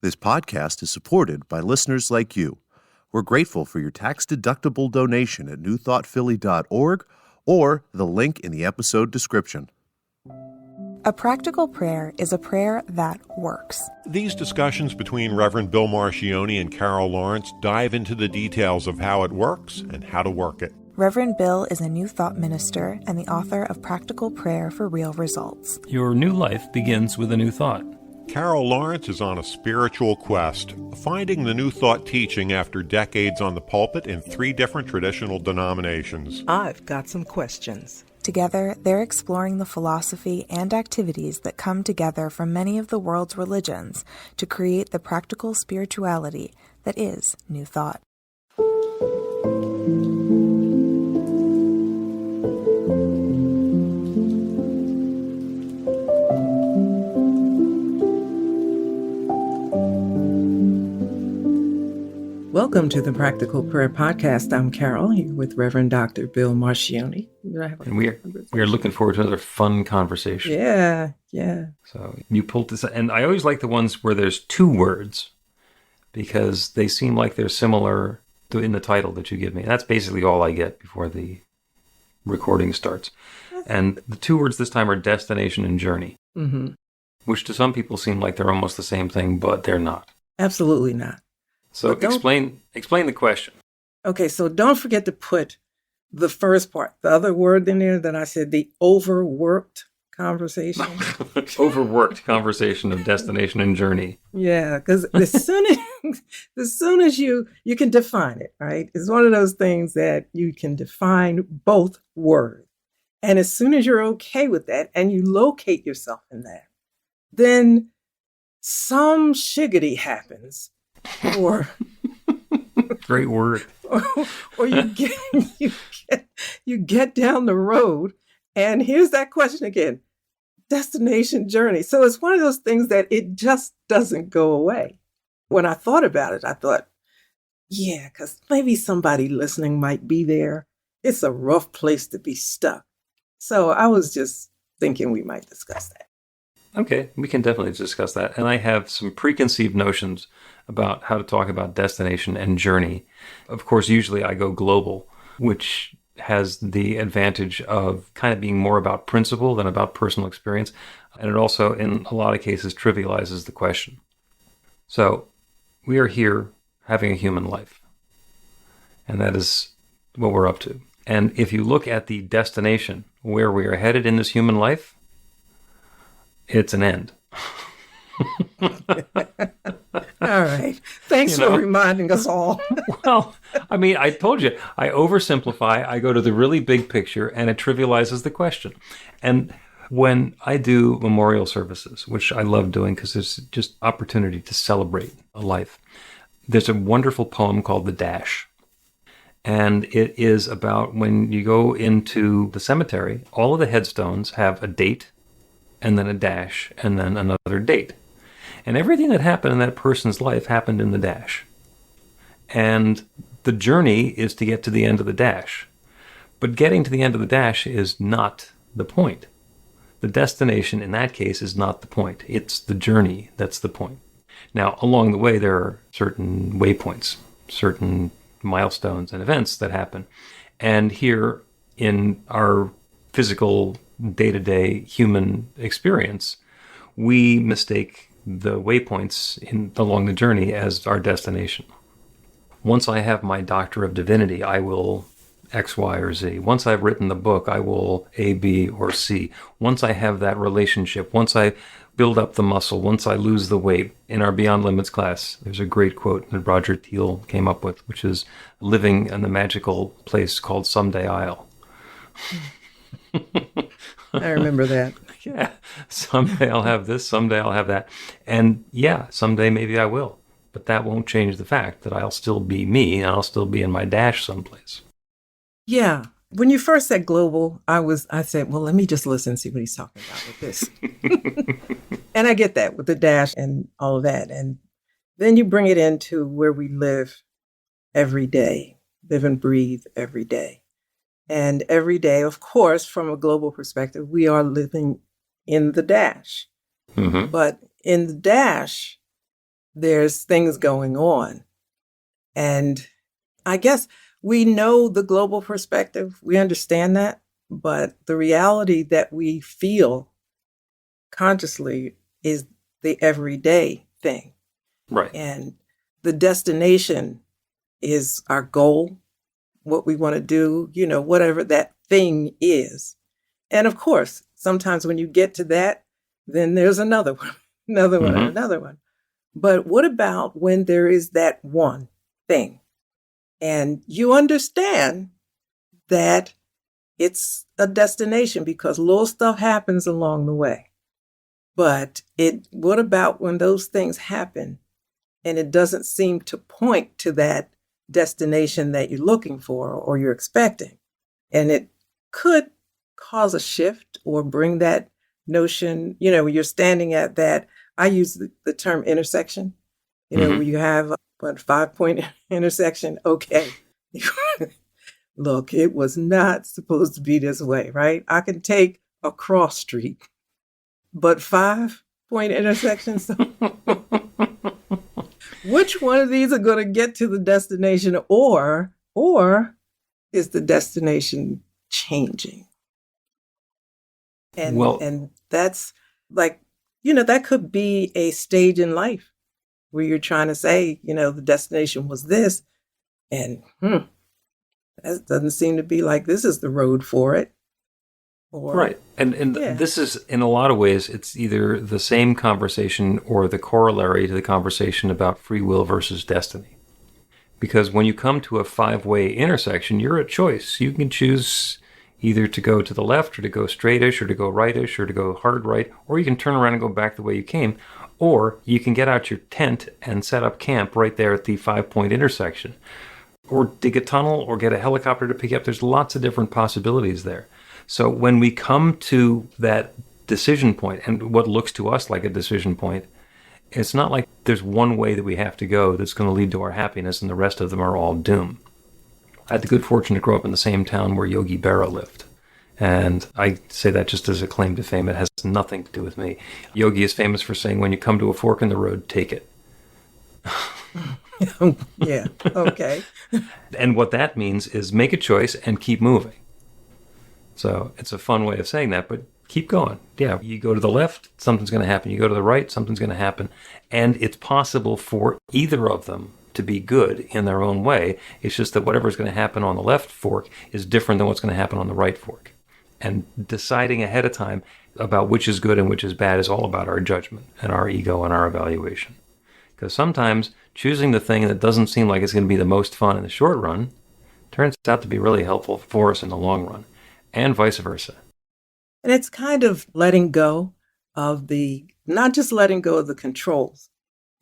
This podcast is supported by listeners like you. We're grateful for your tax-deductible donation at newthoughtphilly.org or the link in the episode description. A practical prayer is a prayer that works. These discussions between Reverend Bill Marcioni and Carol Lawrence dive into the details of how it works and how to work it. Reverend Bill is a New Thought minister and the author of Practical Prayer for Real Results. Your new life begins with a new thought. Carol Lawrence is on a spiritual quest, finding the New Thought teaching after decades on the pulpit in 3 different traditional denominations. I've got some questions. Together, they're exploring the philosophy and activities that come together from many of the world's religions to create the practical spirituality that is New Thought. Welcome to the Practical Prayer Podcast. I'm Carol, here with Reverend Dr. Bill Marcioni. And we are looking forward to another fun conversation. Yeah. So you pulled this, and I always like the ones where there's 2 words because they seem like they're similar in the title that you give me. That's basically all I get before the recording starts. And the 2 words this time are destination and journey, which to some people seem like they're almost the same thing, but they're not. Absolutely not. So explain the question. Okay, so don't forget to put the first part, the other word in there that I said, the overworked conversation. Overworked conversation of destination and journey. Yeah, because as soon as you can define it, right? It's one of those things that you can define both words. And as soon as you're okay with that and you locate yourself in that, then some shiggity happens. Or great word. Or you get down the road, and here's that question again: destination, journey. So it's one of those things that it just doesn't go away. When I thought about it, I thought, yeah, because maybe somebody listening might be there. It's a rough place to be stuck. So I was just thinking we might discuss that. Okay, we can definitely discuss that. And I have some preconceived notions about how to talk about destination and journey. Of course, usually I go global, which has the advantage of kind of being more about principle than about personal experience. And it also, in a lot of cases, trivializes the question. So we are here having a human life. And that is what we're up to. And if you look at the destination, where we are headed in this human life, it's an end. All right. Thanks for reminding us all. Well, I mean, I told you, I oversimplify. I go to the really big picture, and it trivializes the question. And when I do memorial services, which I love doing because there's just opportunity to celebrate a life, there's a wonderful poem called The Dash. And it is about when you go into the cemetery, all of the headstones have a date, and then a dash, and then another date. And everything that happened in that person's life happened in the dash. And the journey is to get to the end of the dash. But getting to the end of the dash is not the point. The destination in that case is not the point. It's the journey that's the point. Now, along the way, there are certain waypoints, certain milestones and events that happen. And here in our physical day-to-day human experience, we mistake the waypoints along the journey as our destination. Once I have my Doctor of Divinity, I will X, Y, or Z. Once I've written the book, I will A, B, or C. Once I have that relationship, once I build up the muscle, once I lose the weight. In our Beyond Limits class, there's a great quote that Roger Thiel came up with, which is living in the magical place called Someday I'll. I remember that. Yeah, someday I'll have this, someday I'll have that. And yeah, someday maybe I will. But that won't change the fact that I'll still be me and I'll still be in my dash someplace. Yeah. When you first said global, I said, well, let me just listen and see what he's talking about with this. And I get that with the dash and all of that. And then you bring it into where we live every day, live and breathe every day. And every day, of course, from a global perspective, we are living in the dash. Mm-hmm. But in the dash, there's things going on. And I guess we know the global perspective, we understand that, but the reality that we feel consciously is the everyday thing. Right. And the destination is our goal, what we want to do, whatever that thing is. And of course, sometimes when you get to that, then there's another one, another one, and another one. But what about when there is that one thing? And you understand that it's a destination because little stuff happens along the way. But what about when those things happen and it doesn't seem to point to that destination that you're looking for or you're expecting? And it could cause a shift or bring that notion, when you're standing at that, I use the term intersection, where you have a 5-point intersection. Okay. Look, it was not supposed to be this way, right? I can take a cross street, but 5-point intersections. Which one of these are going to get to the destination, or is the destination changing? And that's like, that could be a stage in life where you're trying to say, the destination was this, and that doesn't seem to be like this is the road for it. Right. And this is, in a lot of ways, it's either the same conversation or the corollary to the conversation about free will versus destiny. Because when you come to a 5-way intersection, you're at choice. You can choose either to go to the left or to go straightish or to go rightish or to go hard right, or you can turn around and go back the way you came, or you can get out your tent and set up camp right there at the 5-point intersection, or dig a tunnel or get a helicopter to pick you up. There's lots of different possibilities there. So when we come to that decision point, and what looks to us like a decision point, it's not like there's one way that we have to go that's going to lead to our happiness and the rest of them are all doom. I had the good fortune to grow up in the same town where Yogi Berra lived. And I say that just as a claim to fame. It has nothing to do with me. Yogi is famous for saying, when you come to a fork in the road, take it. Yeah, okay. And what that means is make a choice and keep moving. So it's a fun way of saying that, but keep going. Yeah, you go to the left, something's going to happen. You go to the right, something's going to happen. And it's possible for either of them to be good in their own way. It's just that whatever's going to happen on the left fork is different than what's going to happen on the right fork. And deciding ahead of time about which is good and which is bad is all about our judgment and our ego and our evaluation. Because sometimes choosing the thing that doesn't seem like it's going to be the most fun in the short run turns out to be really helpful for us in the long run, and vice versa. And it's kind of letting go of not just letting go of the controls,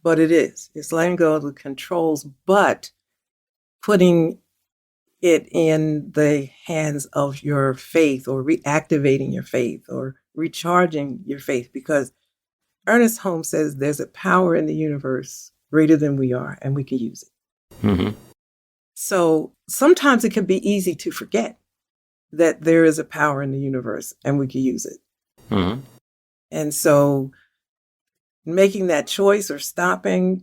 but it's letting go of the controls, but putting it in the hands of your faith, or reactivating your faith, or recharging your faith, because Ernest Holmes says there's a power in the universe greater than we are, and we can use it. Mm-hmm. So sometimes it can be easy to forget that there is a power in the universe and we can use it. Mm-hmm. And so making that choice or stopping,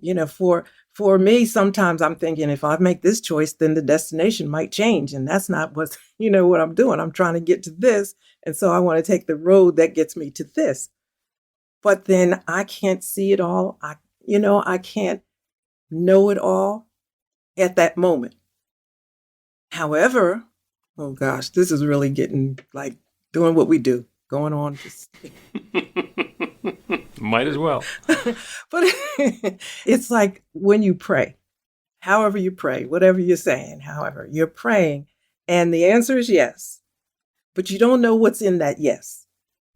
for me, sometimes I'm thinking, if I make this choice, then the destination might change. And that's not what I'm doing. I'm trying to get to this. And so I want to take the road that gets me to this. But then I can't see it all. I can't know it all at that moment. However, oh gosh, this is really getting like doing what we do, going on. Might as well. But it's like when you pray, however you pray, whatever you're saying, however you're praying, and the answer is yes, but you don't know what's in that yes.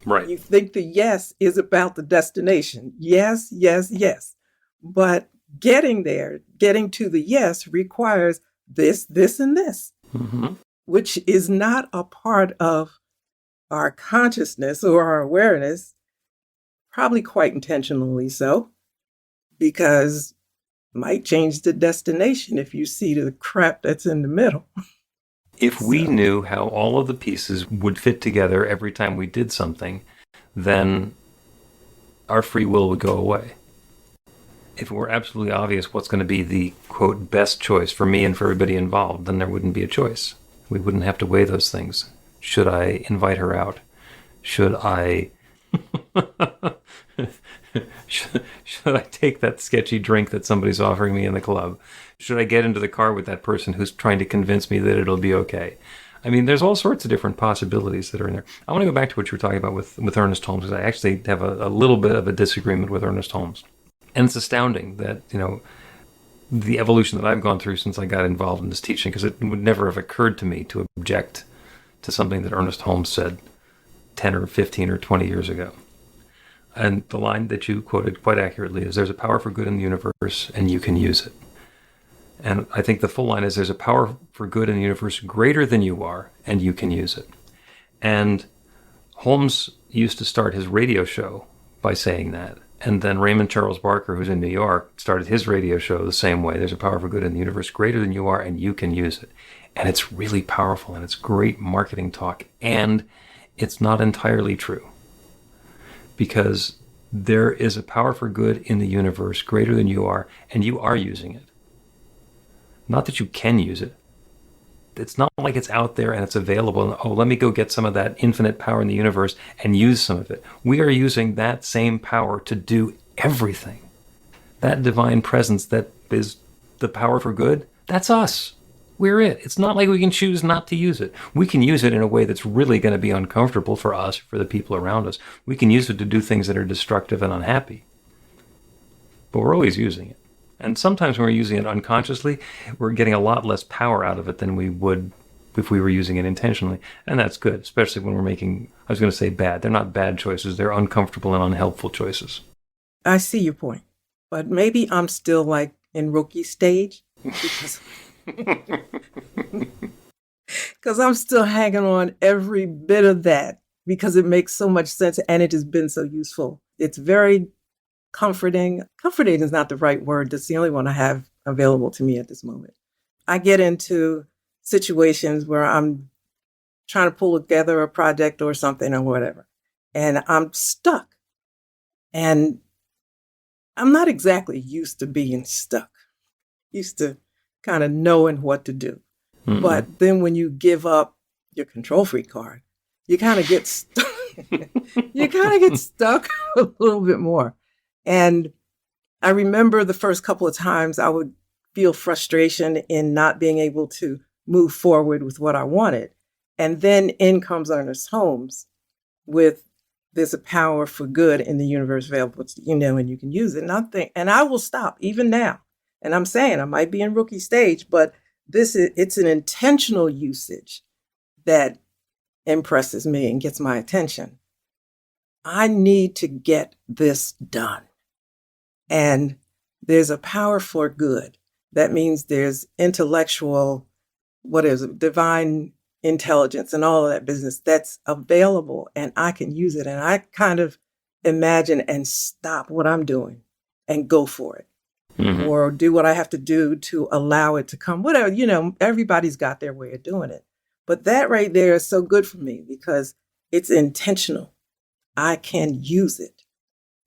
Right. You think the yes is about the destination. Yes, yes, yes. But getting there, getting to the yes requires this, this, and this, mm-hmm. which is not a part of our consciousness or our awareness, probably quite intentionally so, because it might change the destination if you see the crap that's in the middle. If we knew how all of the pieces would fit together every time we did something, then our free will would go away. if it were absolutely obvious what's going to be the, quote, best choice for me and for everybody involved, then there wouldn't be a choice. We wouldn't have to weigh those things. Should I invite her out? Should I... should I take that sketchy drink that somebody's offering me in the club? Should I get into the car with that person who's trying to convince me that it'll be okay? I mean, there's all sorts of different possibilities that are in there. I want to go back to what you were talking about with Ernest Holmes, because I actually have a little bit of a disagreement with Ernest Holmes. And it's astounding that, the evolution that I've gone through since I got involved in this teaching, because it would never have occurred to me to object to something that Ernest Holmes said 10 or 15 or 20 years ago. And the line that you quoted quite accurately is, there's a power for good in the universe, and you can use it. And I think the full line is, there's a power for good in the universe greater than you are, and you can use it. And Holmes used to start his radio show by saying that. And then Raymond Charles Barker, who's in New York, started his radio show the same way. There's a power for good in the universe greater than you are, and you can use it. And it's really powerful, and it's great marketing talk. And it's not entirely true. Because there is a power for good in the universe greater than you are, and you are using it. Not that you can use it. It's not like it's out there and it's available. And, oh, let me go get some of that infinite power in the universe and use some of it. We are using that same power to do everything. That divine presence that is the power for good, that's us. We're it. It's not like we can choose not to use it. We can use it in a way that's really going to be uncomfortable for us, for the people around us. We can use it to do things that are destructive and unhappy. But we're always using it. And sometimes when we're using it unconsciously, we're getting a lot less power out of it than we would if we were using it intentionally. And that's good, especially when we're making, I was going to say bad. They're not bad choices. They're uncomfortable and unhelpful choices. I see your point. But maybe I'm still like in rookie stage because I'm still hanging on every bit of that because it makes so much sense and it has been so useful. It's very comforting. Comforting is not the right word. That's the only one I have available to me at this moment. I get into situations where I'm trying to pull together a project or something or whatever, and I'm stuck. And I'm not exactly used to being stuck. Used to kind of knowing what to do. Mm-hmm. But then when you give up your control freak card, you kind of get stuck. You kind of get stuck a little bit more. And I remember the first couple of times I would feel frustration in not being able to move forward with what I wanted. And then in comes Ernest Holmes with there's a power for good in the universe available, and you can use it. And I will stop even now. And I'm saying I might be in rookie stage, but it's an intentional usage that impresses me and gets my attention. I need to get this done. And there's a power for good. That means there's intellectual, divine intelligence and all of that business that's available and I can use it. And I kind of imagine and stop what I'm doing and go for it. Mm-hmm. Or do what I have to do to allow it to come. Whatever, everybody's got their way of doing it. But that right there is so good for me because it's intentional. I can use it.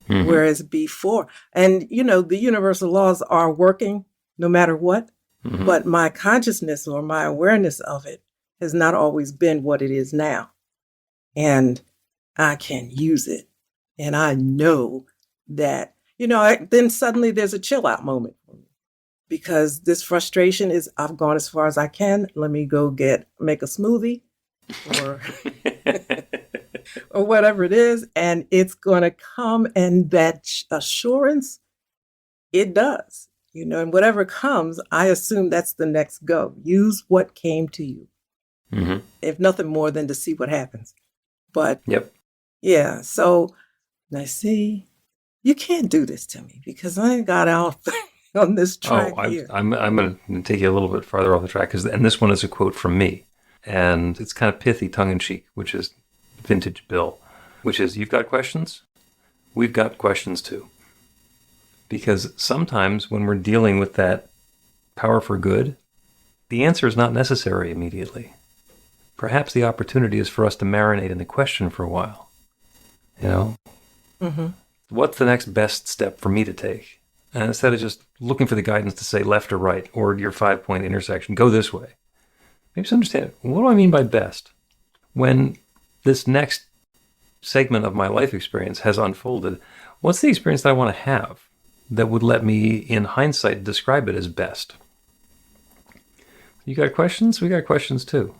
Mm-hmm. Whereas before, and the universal laws are working no matter what, mm-hmm. but my consciousness or my awareness of it has not always been what it is now. And I can use it. And I know that, then suddenly there's a chill out moment for me because this frustration is, I've gone as far as I can. Let me go make a smoothie or or whatever it is. And it's going to come. And that assurance, it does, and whatever comes, I assume that's the next go. Use what came to you. Mm-hmm. If nothing more than to see what happens. But yep. Yeah. So I see. You can't do this to me because I got out on this track here. I'm going to take you a little bit farther off the track and this one is a quote from me, and it's kind of pithy, tongue in cheek, which is vintage Bill, which is, you've got questions, we've got questions too. Because sometimes when we're dealing with that power for good, the answer is not necessary immediately. Perhaps the opportunity is for us to marinate in the question for a while. Mm-hmm. What's the next best step for me to take? And instead of just looking for the guidance to say left or right, or your 5-point intersection, go this way. Maybe just understand, what do I mean by best? When this next segment of my life experience has unfolded, what's the experience that I want to have that would let me, in hindsight, describe it as best? You got questions? We got questions too.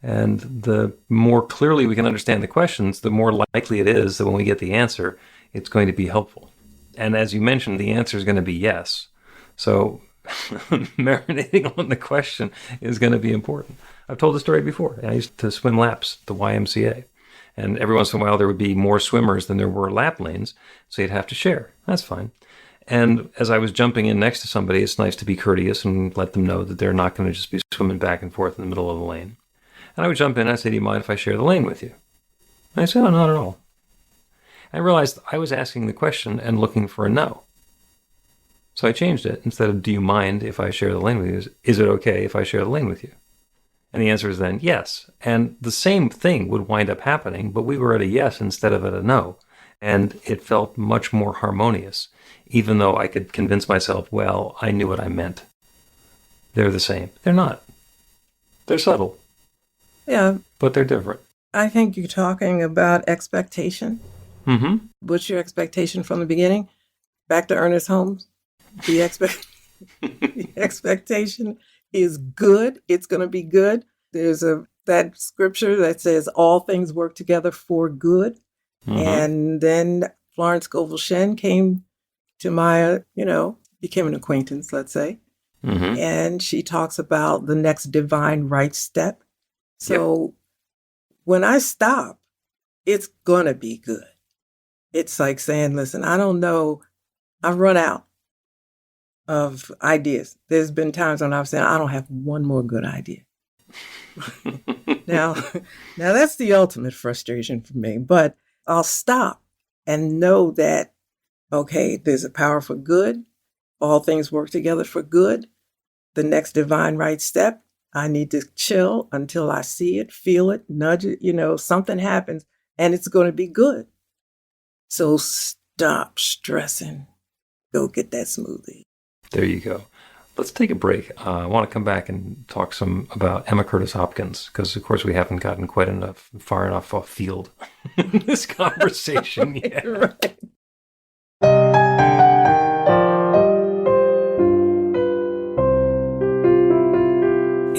And the more clearly we can understand the questions, the more likely it is that when we get the answer, it's going to be helpful. And as you mentioned, the answer is going to be yes. So marinating on the question is going to be important. I've told the story before. I used to swim laps at the YMCA. And every once in a while, there would be more swimmers than there were lap lanes. So you'd have to share. That's fine. And as I was jumping in next to somebody, it's nice to be courteous and let them know that they're not going to just be swimming back and forth in the middle of the lane. And I would jump in and I'd say, do you mind if I share the lane with you? And I said, oh, not at all. I realized I was asking the question and looking for a no. So I changed it. Instead of, do you mind if I share the lane with you, is it okay if I share the lane with you? And the answer is then yes. And the same thing would wind up happening, but we were at a yes instead of at a no. And it felt much more harmonious, even though I could convince myself, well, I knew what I meant. They're the same. They're not. They're subtle. Yeah. But they're different. I think you're talking about expectation. Mm-hmm. What's your expectation from the beginning? Back to Ernest Holmes. The expectation is good. It's going to be good. There's that scripture that says all things work together for good. Mm-hmm. And then Florence Scovel-Shen came to my, became an acquaintance, let's say. Mm-hmm. And she talks about the next divine right step. So when I stop, it's going to be good. It's like saying, listen, I don't know. I've run out of ideas. There's been times when I've said, I don't have one more good idea. Now that's the ultimate frustration for me, but I'll stop and know that, okay, there's a power for good. All things work together for good. The next divine right step, I need to chill until I see it, feel it, nudge it, something happens and it's going to be good. So stop stressing. Go get that smoothie. There you go. Let's take a break. I want to come back and talk some about Emma Curtis Hopkins, because, of course, we haven't gotten far enough off field in this conversation yet. Right.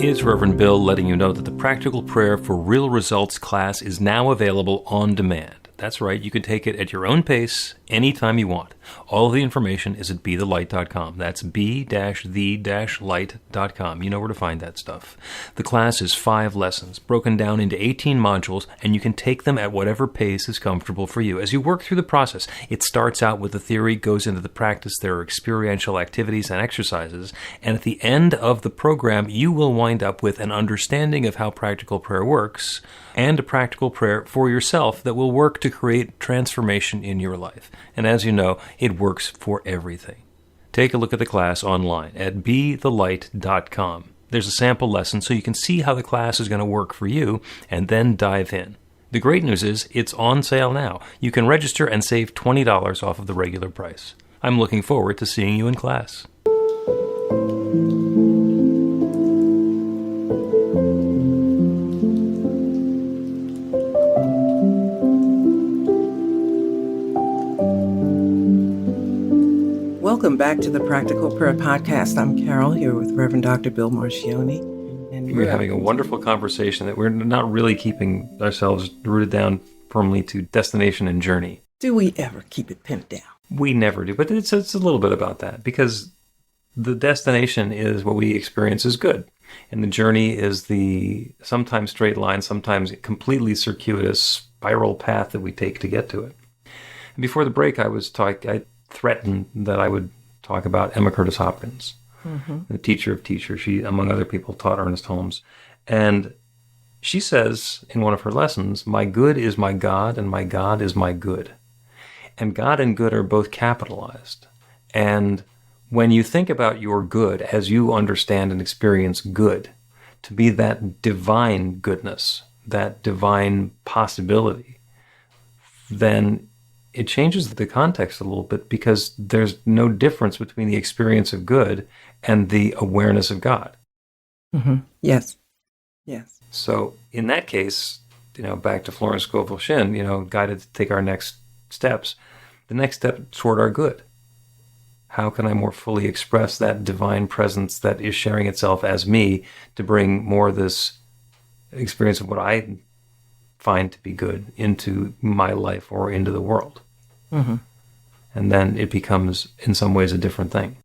It's Reverend Bill letting you know that the Practical Prayer for Real Results class is now available on demand. That's right, you can take it at your own pace, anytime you want. All of the information is at bethelight.com. That's b-the-light.com. You know where to find that stuff. The class is 5 lessons, broken down into 18 modules, and you can take them at whatever pace is comfortable for you. As you work through the process, it starts out with the theory, goes into the practice, there are experiential activities and exercises, and at the end of the program, you will wind up with an understanding of how practical prayer works, and a practical prayer for yourself that will work to create transformation in your life. And as you know, it works for everything. Take a look at the class online at bethelight.com. There's a sample lesson so you can see how the class is going to work for you and then dive in. The great news is it's on sale now. You can register and save $20 off of the regular price. I'm looking forward to seeing you in class. Welcome back to the Practical Prayer Podcast. I'm Carol, here with Reverend Dr. Bill Marcioni. And we're having a wonderful conversation that we're not really keeping ourselves rooted down firmly to destination and journey. Do we ever keep it pinned down? We never do, but it's a little bit about that, because the destination is what we experience as good. And the journey is the sometimes straight line, sometimes completely circuitous spiral path that we take to get to it. And before the break, I threatened that I would talk about Emma Curtis Hopkins, the teacher of teachers. She, among other people, taught Ernest Holmes. And she says in one of her lessons, my good is my God and my God is my good. And God and good are both capitalized. And when you think about your good as you understand and experience good, to be that divine goodness, that divine possibility, then it changes the context a little bit because there's no difference between the experience of good and the awareness of God. Yes. Yes. So in that case, back to Florence Scovel Shinn, guided to take our next steps, the next step toward our good. How can I more fully express that divine presence that is sharing itself as me to bring more of this experience of what I find to be good into my life or into the world? And then it becomes, in some ways, a different thing.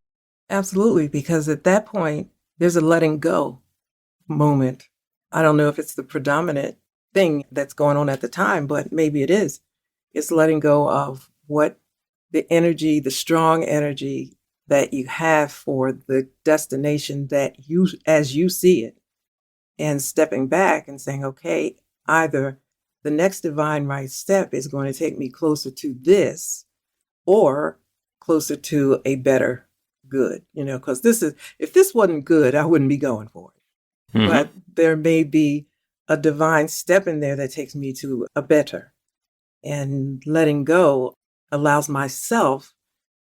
Absolutely, because at that point, there's a letting go moment. I don't know if it's the predominant thing that's going on at the time, but maybe it is. It's letting go of what the energy, the strong energy that you have for the destination that you, as you see it, and stepping back and saying, okay, either the next divine right step is going to take me closer to this or closer to a better good, because if this wasn't good, I wouldn't be going for it. But there may be a divine step in there that takes me to a better. And letting go allows myself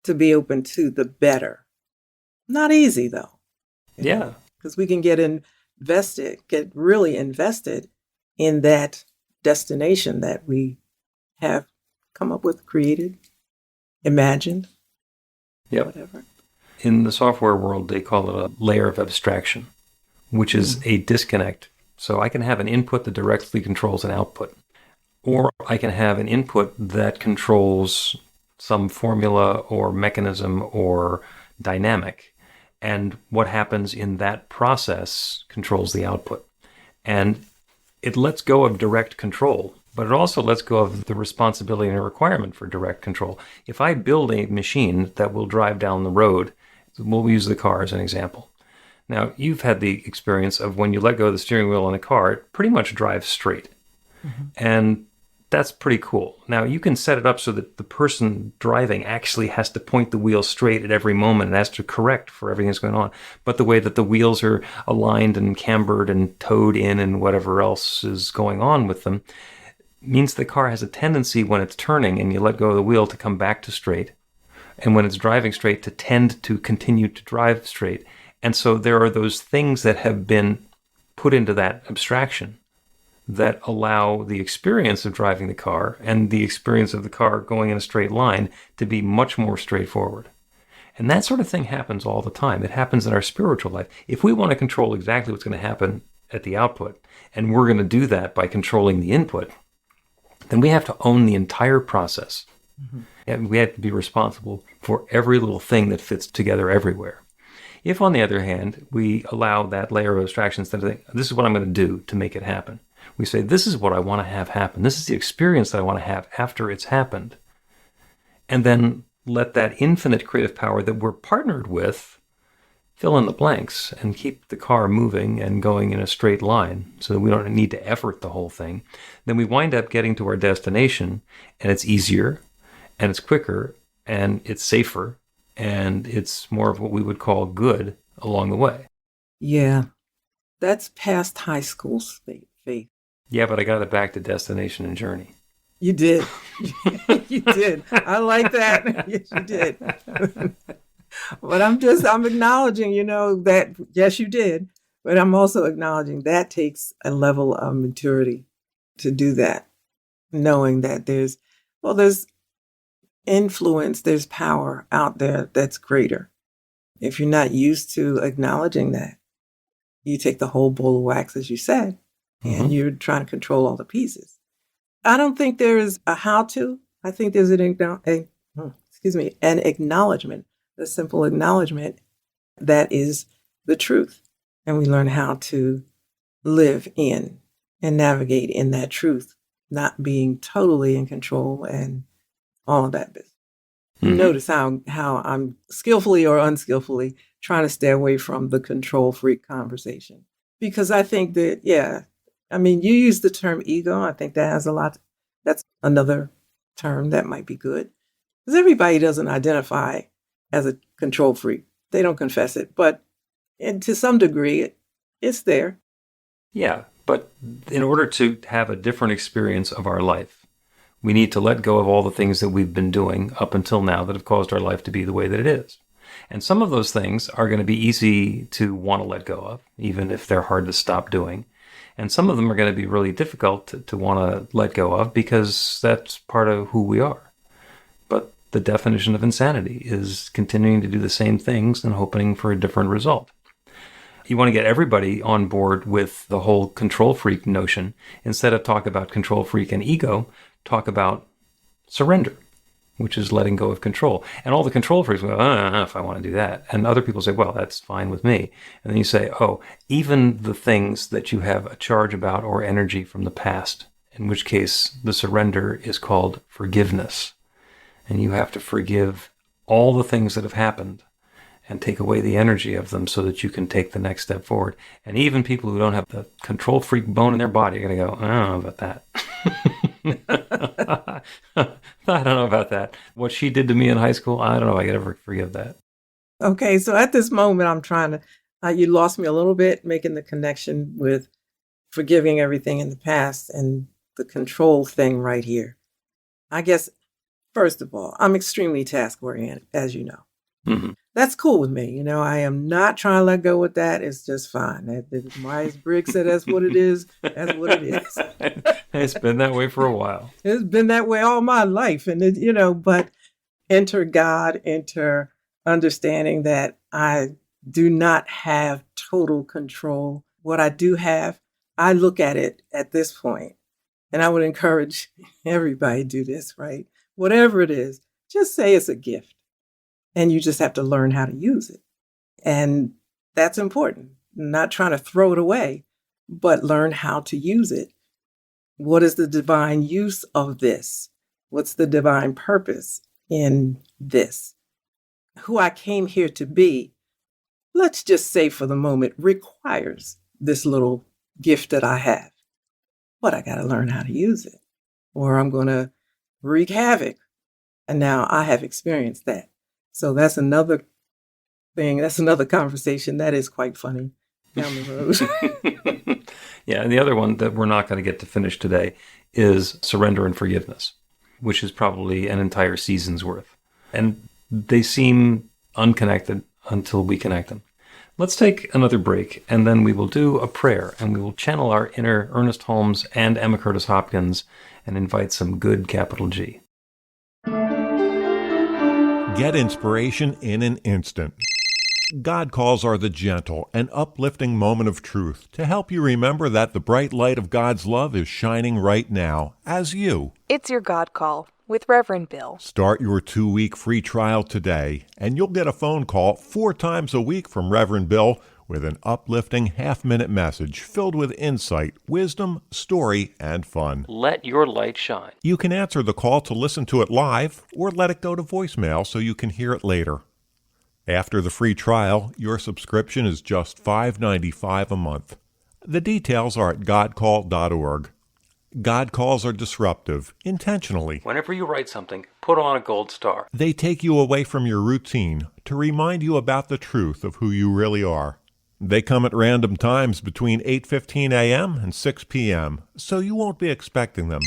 to be open to the better. Not easy, though. Yeah. Because we can get really invested in that destination that we have come up with, created, imagined, whatever. In the software world, they call it a layer of abstraction, which is a disconnect. So I can have an input that directly controls an output, or I can have an input that controls some formula or mechanism or dynamic. And what happens in that process controls the output. And it lets go of direct control, but it also lets go of the responsibility and a requirement for direct control. If I build a machine that will drive down the road, we'll use the car as an example. Now, you've had the experience of when you let go of the steering wheel in a car, it pretty much drives straight. And that's pretty cool. Now, you can set it up so that the person driving actually has to point the wheel straight at every moment and has to correct for everything that's going on. But the way that the wheels are aligned and cambered and towed in and whatever else is going on with them means the car has a tendency when it's turning and you let go of the wheel to come back to straight. And when it's driving straight to tend to continue to drive straight. And so there are those things that have been put into that abstraction that allow the experience of driving the car and the experience of the car going in a straight line to be much more straightforward. And that sort of thing happens all the time. It happens in our spiritual life. If we want to control exactly what's going to happen at the output, and we're going to do that by controlling the input, then we have to own the entire process. And we have to be responsible for every little thing that fits together everywhere. If, on the other hand, we allow that layer of abstraction instead of saying, this is what I'm going to do to make it happen, we say, this is what I want to have happen. This is the experience that I want to have after it's happened. And then let that infinite creative power that we're partnered with fill in the blanks and keep the car moving and going in a straight line so that we don't need to effort the whole thing. Then we wind up getting to our destination, and it's easier, and it's quicker, and it's safer, and it's more of what we would call good along the way. Yeah, that's past high school faith. Yeah, but I got it back to destination and journey. You did. You did. I like that. Yes, you did. But I'm acknowledging, that, yes, you did. But I'm also acknowledging that takes a level of maturity to do that. Knowing that there's influence, there's power out there that's greater. If you're not used to acknowledging that, you take the whole bowl of wax, as you said, and you're trying to control all the pieces. I don't think there is a how-to. I think there's an acknowledgement, a simple acknowledgement that is the truth. And we learn how to live in and navigate in that truth, not being totally in control and all of that business. You notice how I'm skillfully or unskillfully trying to stay away from the control freak conversation. Because I think that, you use the term ego. I think that has a lot. That's another term that might be good. Because everybody doesn't identify as a control freak. They don't confess it. But to some degree, it's there. Yeah, but in order to have a different experience of our life, We need to let go of all the things that we've been doing up until now that have caused our life to be the way that it is. And some of those things are going to be easy to want to let go of, even if they're hard to stop doing. And some of them are going to be really difficult to want to let go of because that's part of who we are. But the definition of insanity is continuing to do the same things and hoping for a different result. You want to get everybody on board with the whole control freak notion. Instead of talk about control freak and ego, talk about surrender, which is letting go of control. And all the control freaks go, I don't know if I want to do that. And other people say, well, that's fine with me. And then you say, oh, even the things that you have a charge about or energy from the past, in which case the surrender is called forgiveness. And you have to forgive all the things that have happened and take away the energy of them so that you can take the next step forward. And even people who don't have the control freak bone in their body are going to go, I don't know about that. I don't know about that. What she did to me in high school, I don't know if I could ever forgive that. Okay, so at this moment, I'm trying to, you lost me a little bit, making the connection with forgiving everything in the past and the control thing right here. I guess, first of all, I'm extremely task-oriented, as you know. Mm-hmm. That's cool with me. I am not trying to let go with that. It's just fine. Myers-Briggs said that's what it is. That's what it is. It's been that way for a while. It's been that way all my life. And, but enter God, enter understanding that I do not have total control. What I do have, I look at it at this point, and I would encourage everybody to do this, right? Whatever it is, just say it's a gift. And you just have to learn how to use it. And that's important. Not trying to throw it away, but learn how to use it. What is the divine use of this? What's the divine purpose in this? Who I came here to be, let's just say for the moment, requires this little gift that I have. But I got to learn how to use it, or I'm going to wreak havoc. And now I have experienced that. So that's another thing. That's another conversation. That is quite funny down the road. Yeah. And the other one that we're not going to get to finish today is surrender and forgiveness, which is probably an entire season's worth. And they seem unconnected until we connect them. Let's take another break, and then we will do a prayer, and we will channel our inner Ernest Holmes and Emma Curtis Hopkins and invite some good capital G. Get inspiration in an instant. God calls are the gentle and uplifting moment of truth to help you remember that the bright light of God's love is shining right now as you. It's your God Call with Reverend Bill. Start your 2-week free trial today, and you'll get a phone call 4 times a week from Reverend Bill with an uplifting half-minute message filled with insight, wisdom, story, and fun. Let your light shine. You can answer the call to listen to it live or let it go to voicemail so you can hear it later. After the free trial, your subscription is just $5.95 a month. The details are at godcall.org. God calls are disruptive, intentionally. Whenever you write something, put on a gold star. They take you away from your routine to remind you about the truth of who you really are. They come at random times between 8:15 a.m. and 6 p.m., so you won't be expecting them.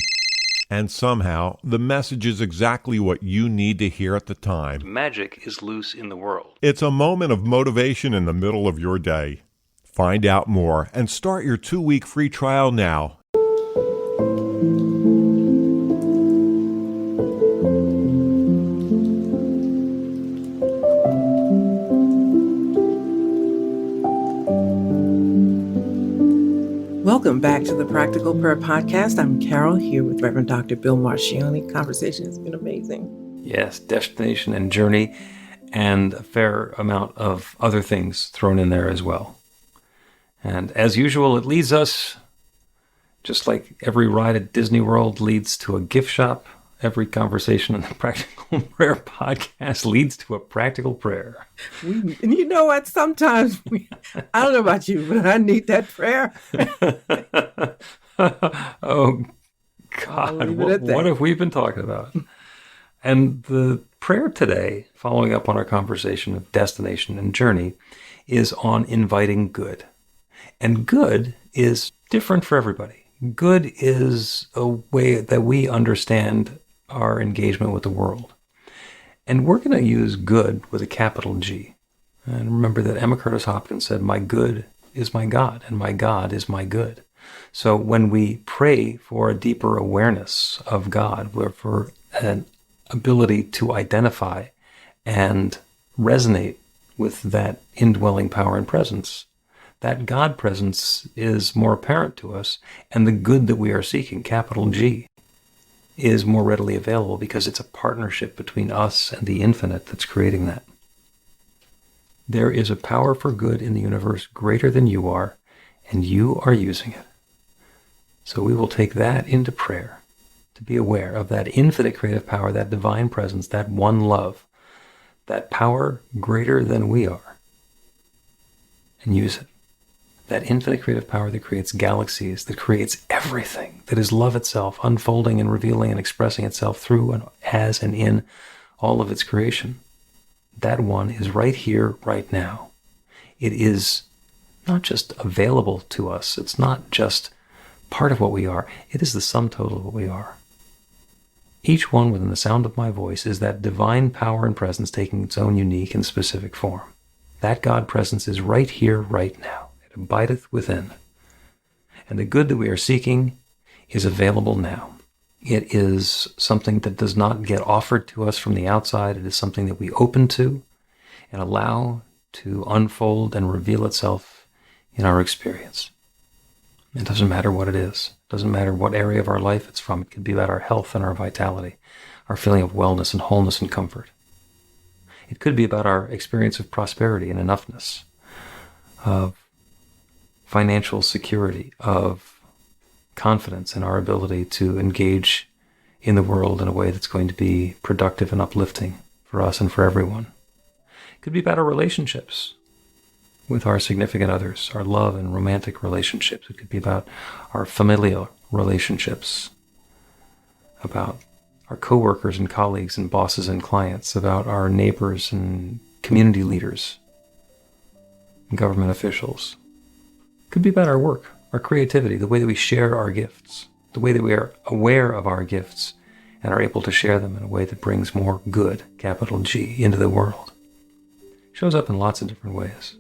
And somehow, the message is exactly what you need to hear at the time. Magic is loose in the world. It's a moment of motivation in the middle of your day. Find out more and start your 2-week free trial now. Welcome back to the Practical Prayer Podcast. I'm Carol, here with Reverend Dr. Bill Marcioni. Conversation has been amazing. Yes, destination and journey, and a fair amount of other things thrown in there as well. And as usual, it leads us, just like every ride at Disney World leads to a gift shop, every conversation in the Practical Prayer Podcast leads to a practical prayer. And you know what? Sometimes I don't know about you, but I need that prayer. Oh, God, what have we been talking about? And the prayer today, following up on our conversation of destination and journey, is on inviting good. And good is different for everybody. Good is a way that we understand our engagement with the world. And we're going to use good with a capital G. And remember that Emma Curtis Hopkins said, "My good is my God, and my God is my good." So when we pray for a deeper awareness of God, for an ability to identify and resonate with that indwelling power and presence, that God presence is more apparent to us, and the good that we are seeking, capital G, is more readily available because it's a partnership between us and the infinite that's creating that. There is a power for good in the universe greater than you are, and you are using it. So we will take that into prayer, to be aware of that infinite creative power, that divine presence, that one love, that power greater than we are, and use it. That infinite creative power that creates galaxies, that creates everything, that is love itself, unfolding and revealing and expressing itself through and as and in all of its creation. That one is right here, right now. It is not just available to us. It's not just part of what we are. It is the sum total of what we are. Each one within the sound of my voice is that divine power and presence taking its own unique and specific form. That God presence is right here, right now. It abideth within. And the good that we are seeking is available now. It is something that does not get offered to us from the outside. It is something that we open to and allow to unfold and reveal itself in our experience. It doesn't matter what it is. It doesn't matter what area of our life it's from. It could be about our health and our vitality, our feeling of wellness and wholeness and comfort. It could be about our experience of prosperity and enoughness, of financial security, of confidence in our ability to engage in the world in a way that's going to be productive and uplifting for us and for everyone. It could be about our relationships with our significant others, our love and romantic relationships. It could be about our familial relationships, about our coworkers and colleagues and bosses and clients, about our neighbors and community leaders and government officials. It could be about our work, our creativity, the way that we share our gifts, the way that we are aware of our gifts and are able to share them in a way that brings more good, capital G, into the world. It shows up in lots of different ways.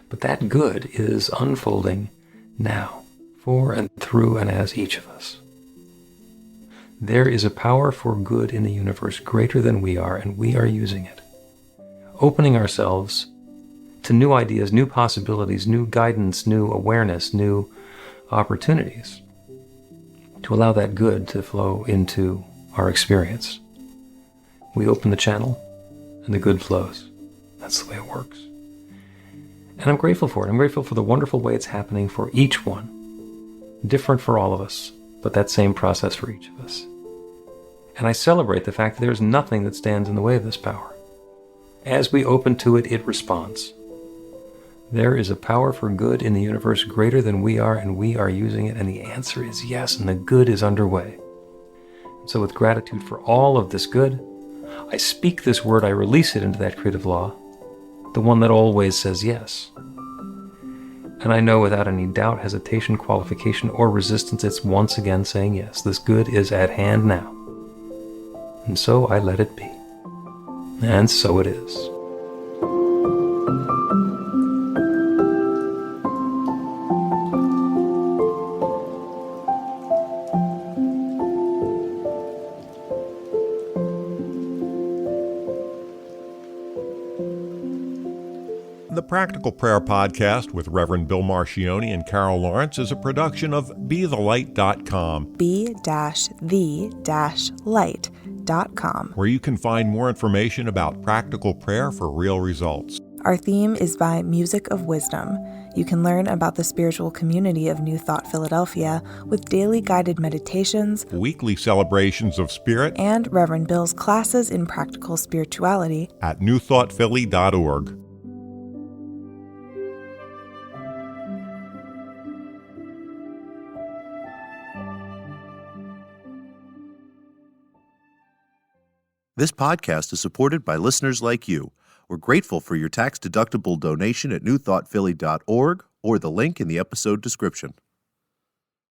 But that good is unfolding now, for and through and as each of us. There is a power for good in the universe greater than we are, and we are using it. Opening ourselves to new ideas, new possibilities, new guidance, new awareness, new opportunities, to allow that good to flow into our experience. We open the channel, and the good flows. That's the way it works. And I'm grateful for it. I'm grateful for the wonderful way it's happening for each one. Different for all of us, but that same process for each of us. And I celebrate the fact that there's nothing that stands in the way of this power. As we open to it, it responds. There is a power for good in the universe greater than we are, and we are using it, and the answer is yes, and the good is underway. So with gratitude for all of this good, I speak this word, I release it into that creative law, the one that always says yes. And I know without any doubt, hesitation, qualification, or resistance, it's once again saying yes. This good is at hand now. And so I let it be. And so it is. The Practical Prayer Podcast with Reverend Bill Marcioni and Carol Lawrence is a production of BeTheLight.com. be-the-light.com, where you can find more information about practical prayer for real results. Our theme is by Music of Wisdom. You can learn about the spiritual community of New Thought Philadelphia with daily guided meditations, Weekly celebrations of spirit, and Reverend Bill's classes in practical spirituality at newthoughtphilly.org. This podcast is supported by listeners like you. We're grateful for your tax-deductible donation at newthoughtphilly.org or the link in the episode description.